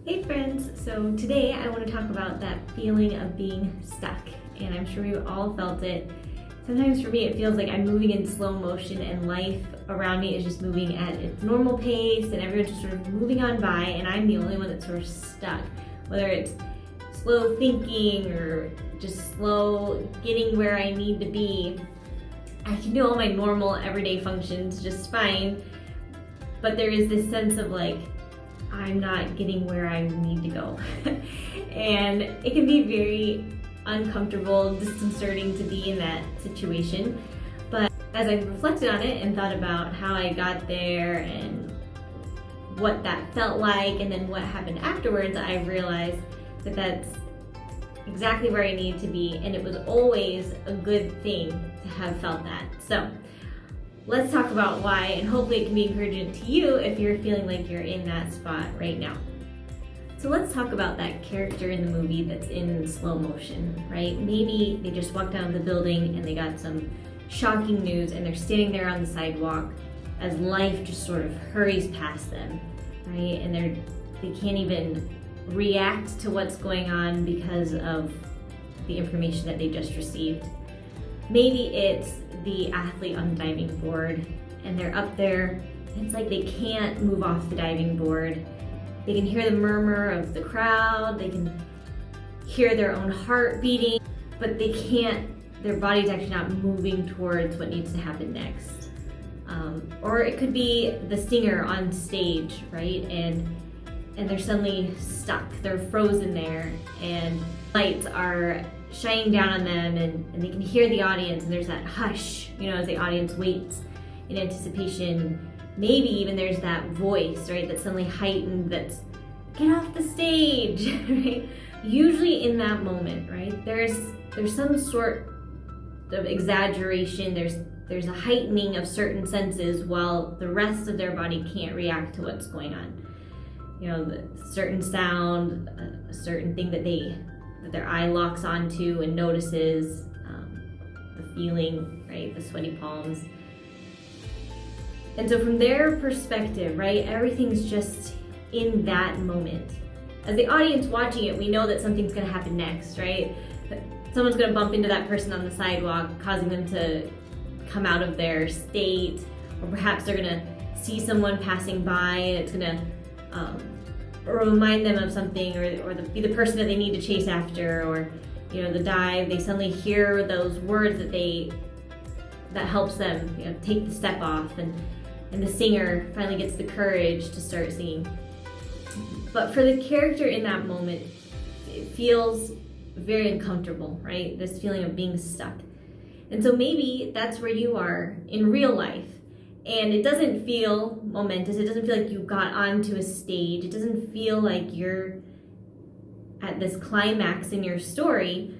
Hey friends, so today I want to talk about that feeling of being stuck, and I'm sure we've all felt it. Sometimes for me it feels like I'm moving in slow motion and life around me is just moving at its normal pace and everyone's just sort of moving on by and I'm the only one that's sort of stuck. Whether it's slow thinking or just slow getting where I need to be, I can do all my normal everyday functions just fine, but there is this sense of like, I'm not getting where I need to go. And it can be very uncomfortable, disconcerting to be in that situation. But as I reflected on it and thought about how I got there and what that felt like and then what happened afterwards, I realized that that's exactly where I needed to be, and it was always a good thing to have felt that. So let's talk about why, and hopefully it can be encouraging to you if you're feeling like you're in that spot right now. So let's talk about that character in the movie that's in slow motion, right? Maybe they just walked down the building and they got some shocking news and they're standing there on the sidewalk as life just sort of hurries past them, right? And they can't even react to what's going on because of the information that they just received. Maybe it's the athlete on the diving board and they're up there. It's like they can't move off the diving board. They can hear the murmur of the crowd. They can hear their own heart beating, but they can't, their body's actually not moving towards what needs to happen next. Or it could be the singer on stage, right? And they're suddenly stuck. They're frozen there and lights are shining down on them and they can hear the audience and there's that hush, as the audience waits in anticipation. Maybe even there's that voice, right, that's suddenly heightened, that's get off the stage, right? Usually in that moment, right, there's some sort of exaggeration, there's a heightening of certain senses while the rest of their body can't react to what's going on. The certain sound, a certain thing that their eye locks onto and notices, the feeling, right, the sweaty palms. And so from their perspective, right, everything's just in that moment. As the audience watching it, we know that something's gonna happen next, right? Someone's gonna bump into that person on the sidewalk, causing them to come out of their state, or perhaps they're gonna see someone passing by and it's gonna remind them of something, or be the person that they need to chase after, or the dive, they suddenly hear those words that helps them take the step off, and the singer finally gets the courage to start singing. But for the character in that moment, it feels very uncomfortable, right? This feeling of being stuck. And so maybe that's where you are in real life. And it doesn't feel momentous. It doesn't feel like you got onto a stage. It doesn't feel like you're at this climax in your story.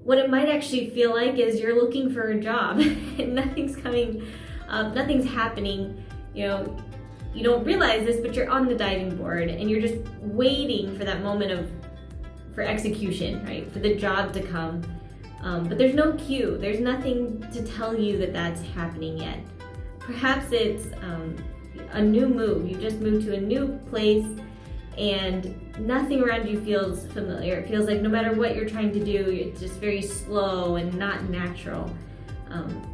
What it might actually feel like is you're looking for a job and nothing's coming up, nothing's happening. You don't realize this, but you're on the diving board and you're just waiting for that moment for execution, right? For the job to come. But there's no cue. There's nothing to tell you that that's happening yet. Perhaps it's a new move. You just moved to a new place and nothing around you feels familiar. It feels like no matter what you're trying to do, it's just very slow and not natural.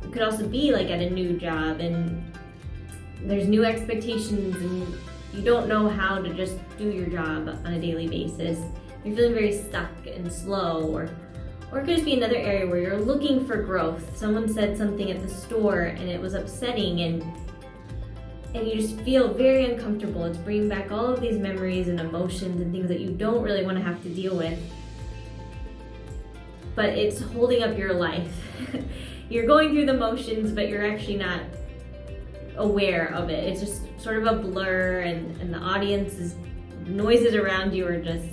It could also be like at a new job and there's new expectations and you don't know how to just do your job on a daily basis. You're feeling very stuck and slow, or it could just be another area where you're looking for growth. Someone said something at the store and it was upsetting and you just feel very uncomfortable. It's bringing back all of these memories and emotions and things that you don't really want to have to deal with. But it's holding up your life. You're going through the motions, but you're actually not aware of it. It's just sort of a blur and the audience's noises around you are just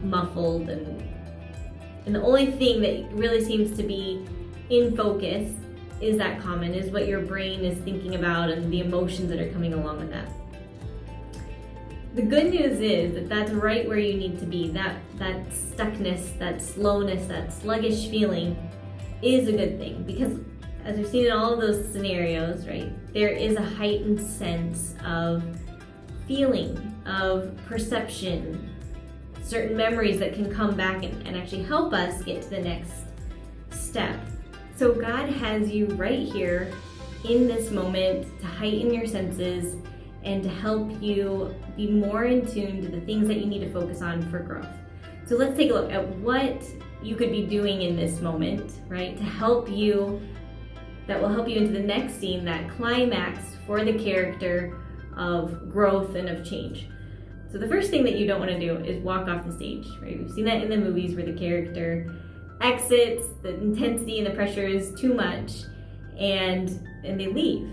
muffled and the only thing that really seems to be in focus is what your brain is thinking about and the emotions that are coming along with that. The good news is that that's right where you need to be. That stuckness, that slowness, that sluggish feeling is a good thing, because as we've seen in all of those scenarios, right, there is a heightened sense of feeling of perception, certain memories that can come back and actually help us get to the next step. So God has you right here in this moment to heighten your senses and to help you be more in tune to the things that you need to focus on for growth. So let's take a look at what you could be doing in this moment, right, to help you, that will help you into the next scene, that climax for the character of growth and of change. So the first thing that you don't want to do is walk off the stage, right? We've seen that in the movies where the character exits, the intensity and the pressure is too much, and they leave.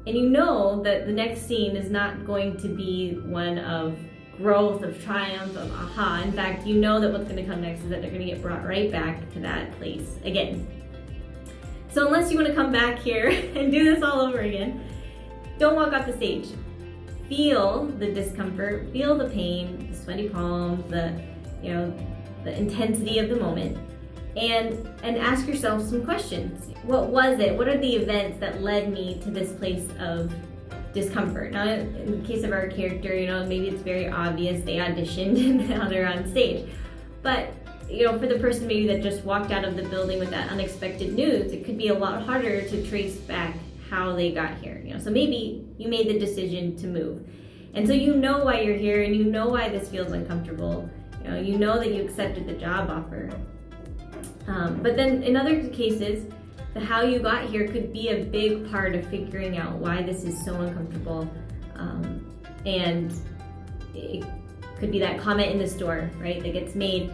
And you know that the next scene is not going to be one of growth, of triumph, of aha. In fact, you know that what's going to come next is that they're going to get brought right back to that place again. So unless you want to come back here and do this all over again, don't walk off the stage. Feel the discomfort, feel the pain, the sweaty palms, the intensity of the moment, and ask yourself some questions. What was it? What are the events that led me to this place of discomfort? Now, in the case of our character, maybe it's very obvious they auditioned and now they're on stage. But, for the person maybe that just walked out of the building with that unexpected news, it could be a lot harder to trace back how they got here. So maybe you made the decision to move. And so you know why you're here and you know why this feels uncomfortable. You know that you accepted the job offer. But then in other cases, the how you got here could be a big part of figuring out why this is so uncomfortable. And it could be that comment in the store, right, that gets made.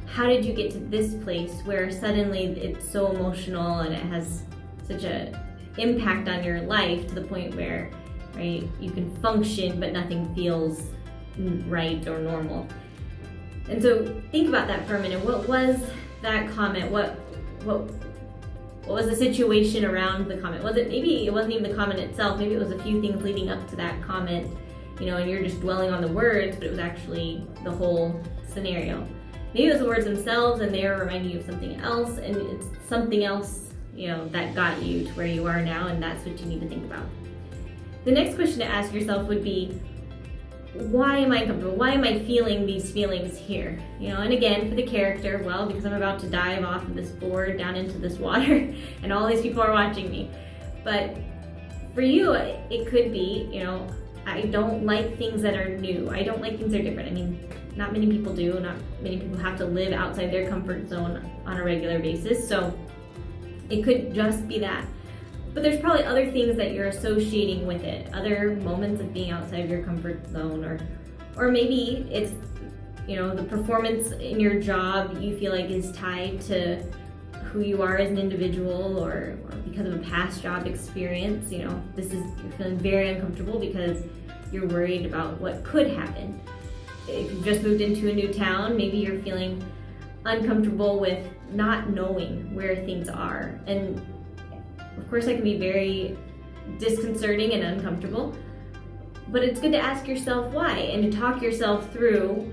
How did you get to this place where suddenly it's so emotional and it has such a impact on your life to the point where, right, you can function but nothing feels right or normal. And so think about that for a minute. What was that comment? What was the situation around the comment? Maybe it wasn't even the comment itself, maybe it was a few things leading up to that comment, and you're just dwelling on the words, but it was actually the whole scenario. Maybe it was the words themselves and they were reminding you of something else, and it's something else that got you to where you are now, and that's what you need to think about. The next question to ask yourself would be, why am I uncomfortable? Why am I feeling these feelings here? And again, for the character, well, because I'm about to dive off of this board down into this water and all these people are watching me. But for you, it could be, I don't like things that are new. I don't like things that are different. I mean, not many people do. Not many people have to live outside their comfort zone on a regular basis. So it could just be that. But there's probably other things that you're associating with it, other moments of being outside of your comfort zone, or maybe it's, the performance in your job you feel like is tied to who you are as an individual, or because of a past job experience. You're feeling very uncomfortable because you're worried about what could happen. If you've just moved into a new town, maybe you're feeling uncomfortable with not knowing where things are. And of course, that can be very disconcerting and uncomfortable, but it's good to ask yourself why and to talk yourself through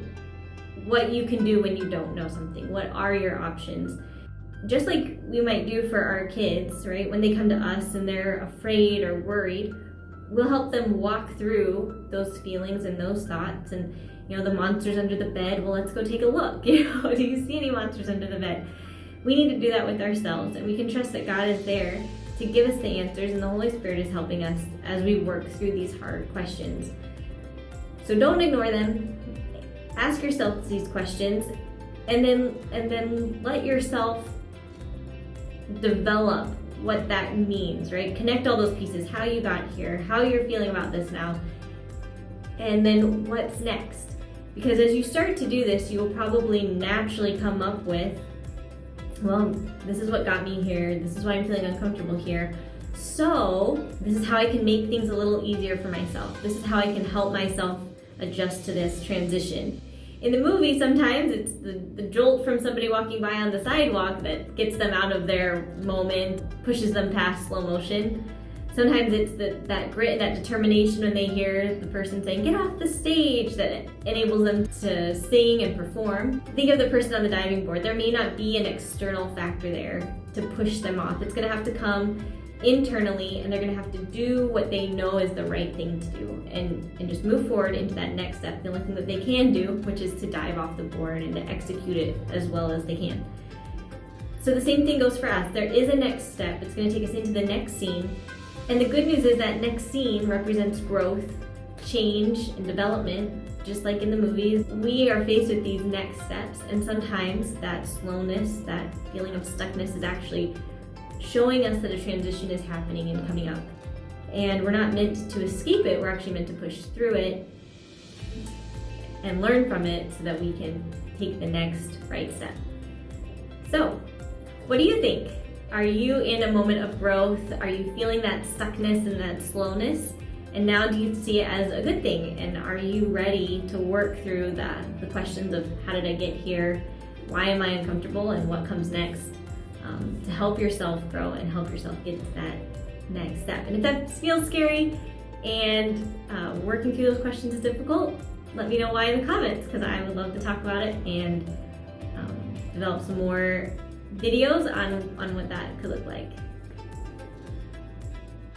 what you can do when you don't know something. What are your options? Just like we might do for our kids, right? When they come to us and they're afraid or worried, we'll help them walk through those feelings and those thoughts. And, the monsters under the bed, well, let's go take a look. Do you see any monsters under the bed? We need to do that with ourselves, and we can trust that God is there to give us the answers, and the Holy Spirit is helping us as we work through these hard questions. So don't ignore them. Ask yourself these questions, and then let yourself develop what that means, right? Connect all those pieces, how you got here, how you're feeling about this now, and then what's next. Because as you start to do this, you will probably naturally come up with, well, this is what got me here, this is why I'm feeling uncomfortable here, so this is how I can make things a little easier for myself. This is how I can help myself adjust to this transition. In the movie, sometimes it's the jolt from somebody walking by on the sidewalk that gets them out of their moment, pushes them past slow motion. Sometimes it's that grit, that determination when they hear the person saying, "Get off the stage," that enables them to sing and perform. Think of the person on the diving board. There may not be an external factor there to push them off. It's gonna have to come internally, and they're going to have to do what they know is the right thing to do and just move forward into that next step. The only thing that they can do, which is to dive off the board and to execute it as well as they can. So the same thing goes for us. There is a next step. It's going to take us into the next scene. And the good news is that next scene represents growth, change, and development. Just like in the movies, we are faced with these next steps, and sometimes that slowness, that feeling of stuckness is actually showing us that a transition is happening and coming up. And we're not meant to escape it, we're actually meant to push through it and learn from it so that we can take the next right step. So, what do you think? Are you in a moment of growth? Are you feeling that stuckness and that slowness? And now do you see it as a good thing? And are you ready to work through the questions of how did I get here? Why am I uncomfortable? And what comes next? To help yourself grow and help yourself get to that next step. And if that feels scary and working through those questions is difficult, let me know why in the comments, because I would love to talk about it and develop some more videos on what that could look like.